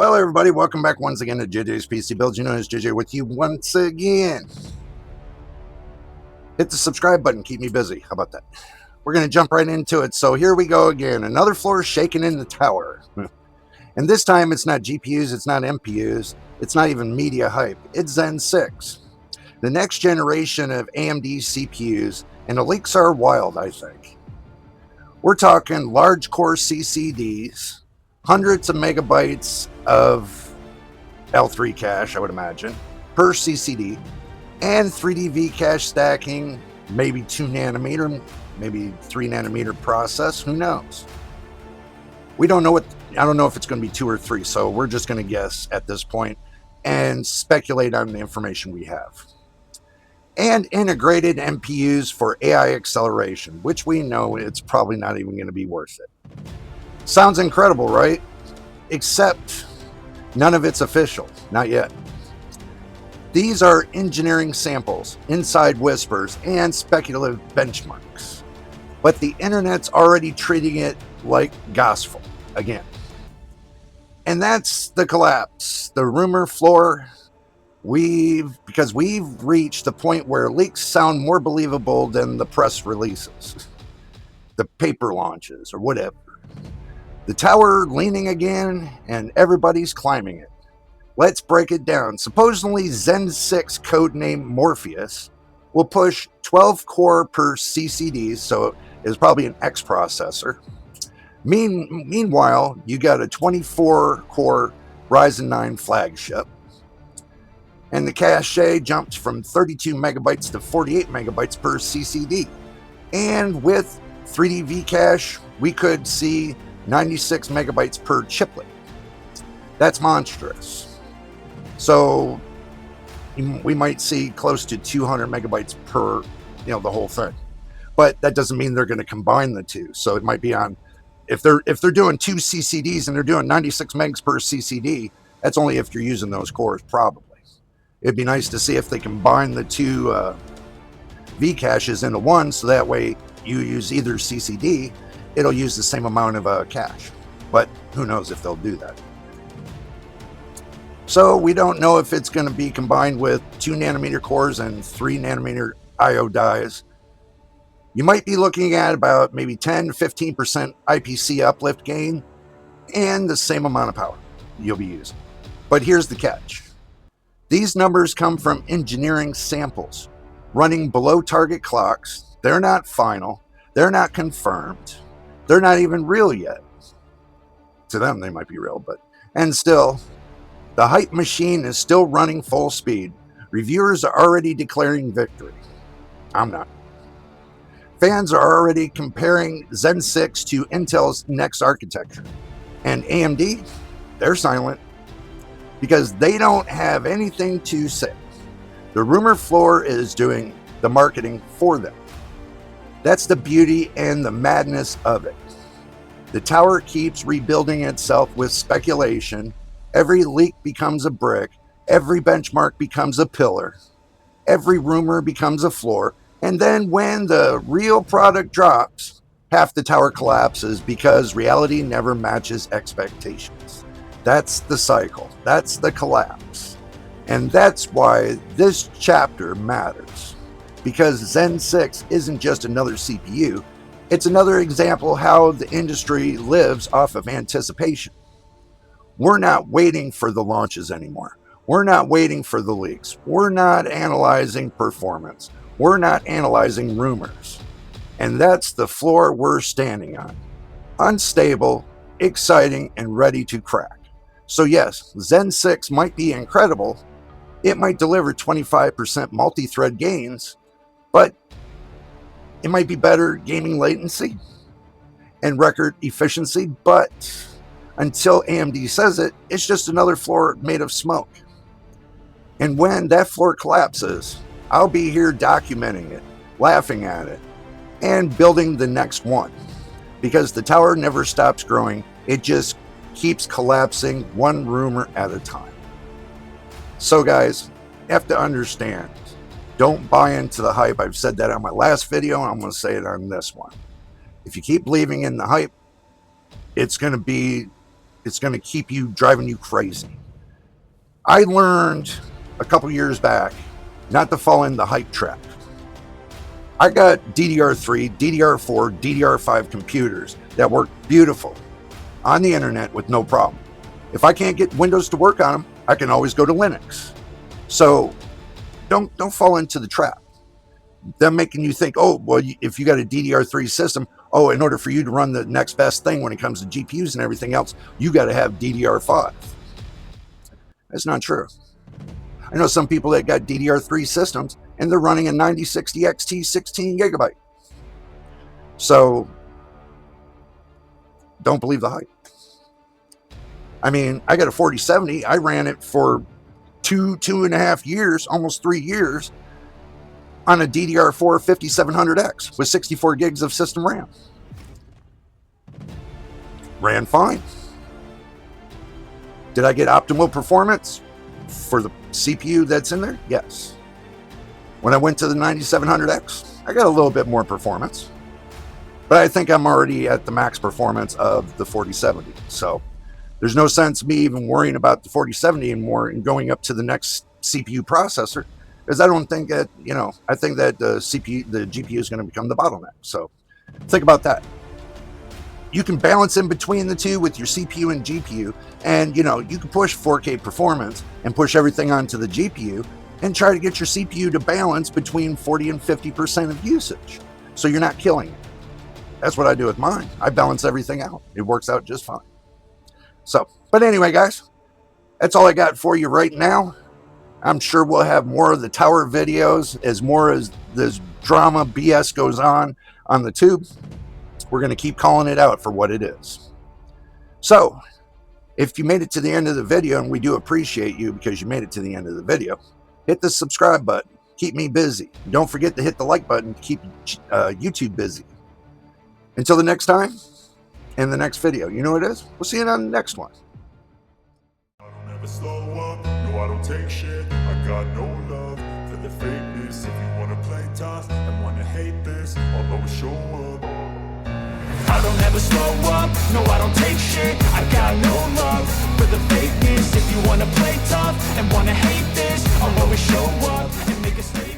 Well, everybody, welcome back once again to JJ's PC Builds. You know, it's JJ with you once again. Hit the subscribe button, keep me busy. How about that? We're going to jump right into it. So here we go again. Another floor shaking in the tower. And this time it's not GPUs, it's not MPUs, it's not even media hype. It's Zen 6. The next generation of AMD CPUs, and the leaks are wild, I think. We're talking large core CCDs, hundreds of megabytes of L3 cache, I would imagine, per CCD, and 3D V cache stacking, maybe 2 nanometer, maybe 3 nanometer process, who knows? We don't know what, I don't know if it's going to be 2 or 3, so we're just going to guess at this point and speculate on the information we have. And integrated MPUs for AI acceleration, which we know it's probably not even going to be worth it. Sounds incredible, right? Except none of it's official, not yet. These are engineering samples, inside whispers, and speculative benchmarks. But the internet's already treating it like gospel again. And that's the collapse, the rumor floor. Because we've reached the point where leaks sound more believable than the press releases, the paper launches, or whatever. The tower leaning again, and everybody's climbing it. Let's break it down. Supposedly Zen 6 codename Morpheus will push 12 core per CCD, so it's probably an X processor. Meanwhile, you got a 24 core Ryzen 9 flagship. And the cache jumped from 32 megabytes to 48 megabytes per CCD. And with 3D V cache, we could see 96 megabytes per chiplet. That's monstrous. So we might see close to 200 megabytes per, the whole thing. But that doesn't mean they're going to combine the two. So it might be on, if they're doing 2 CCDs and they're doing 96 megs per CCD, that's only if you're using those cores, probably. It'd be nice to see if they combine the 2 V caches into one, so that way you use either CCD, it'll use the same amount of cache. But who knows if they'll do that. So we don't know if it's going to be combined with 2 nanometer cores and 3 nanometer IO dies. You might be looking at about maybe 10 to 15% IPC uplift gain and the same amount of power you'll be using. But here's the catch. These numbers come from engineering samples running below target clocks. They're not final. They're not confirmed. They're not even real yet. To them, they might be real, and still, the hype machine is still running full speed. Reviewers are already declaring victory. I'm not. Fans are already comparing Zen 6 to Intel's next architecture. And AMD, they're silent because they don't have anything to say. The rumor floor is doing the marketing for them. That's the beauty and the madness of it. The tower keeps rebuilding itself with speculation. Every leak becomes a brick. Every benchmark becomes a pillar. Every rumor becomes a floor. And then when the real product drops, half the tower collapses because reality never matches expectations. That's the cycle. That's the collapse. And that's why this chapter matters. Because Zen 6 isn't just another CPU. It's another example how the industry lives off of anticipation. We're not waiting for the launches anymore. We're not waiting for the leaks. We're not analyzing performance. We're not analyzing rumors. And that's the floor we're standing on. Unstable, exciting, and ready to crack. So yes, Zen 6 might be incredible. It might deliver 25% multi-thread gains, but it might be better gaming latency and record efficiency, but until AMD says it, it's just another floor made of smoke. And when that floor collapses, I'll be here documenting it, laughing at it, and building the next one. Because the tower never stops growing, it just keeps collapsing one rumor at a time. So guys, you have to understand, don't buy into the hype. I've said that on my last video, and I'm going to say it on this one. If you keep believing in the hype, it's going to be it's going to keep you driving you crazy. I learned a couple years back not to fall in the hype trap. I got DDR3, DDR4, DDR5 computers that work beautiful on the internet with no problem. If I can't get Windows to work on them, I can always go to Linux. So don't fall into the trap. Them making you think, oh, well, if you got a DDR3 system, oh, in order for you to run the next best thing when it comes to GPUs and everything else, you got to have DDR5. That's not true. I know some people that got DDR3 systems and they're running a 9060 XT 16 gigabyte. So don't believe the hype. I mean, I got a 4070. I ran it for two and a half years, almost 3 years, on a DDR4 5700X with 64 gigs of system RAM. Ran fine. Did I get optimal performance for the CPU that's in there? Yes. When I went to the 9700X, I got a little bit more performance, but I think I'm already at the max performance of the 4070. So there's no sense me even worrying about the 4070 anymore and going up to the next CPU processor, because I don't think that, I think that the GPU is going to become the bottleneck. So think about that. You can balance in between the two with your CPU and GPU, and you can push 4K performance and push everything onto the GPU and try to get your CPU to balance between 40 and 50% of usage, so you're not killing it. That's what I do with mine. I balance everything out. It works out just fine. So, but anyway, guys, that's all I got for you right now. I'm sure we'll have more of the tower videos as more as this drama BS goes on the tube. We're going to keep calling it out for what it is. So, if you made it to the end of the video, and we do appreciate you because you made it to the end of the video, hit the subscribe button. Keep me busy. Don't forget to hit the like button to keep YouTube busy. Until the next time, in the next video, you know what it is? We'll see you on the next one. I don't ever slow up, no I don't take shit. I got no love for the fakeness. If you wanna play tough and wanna hate this, I'll always show up. I don't ever slow up, no I don't take shit. I got no love for the fakeness. If you wanna play tough and wanna hate this, I'll always show up and make a statement.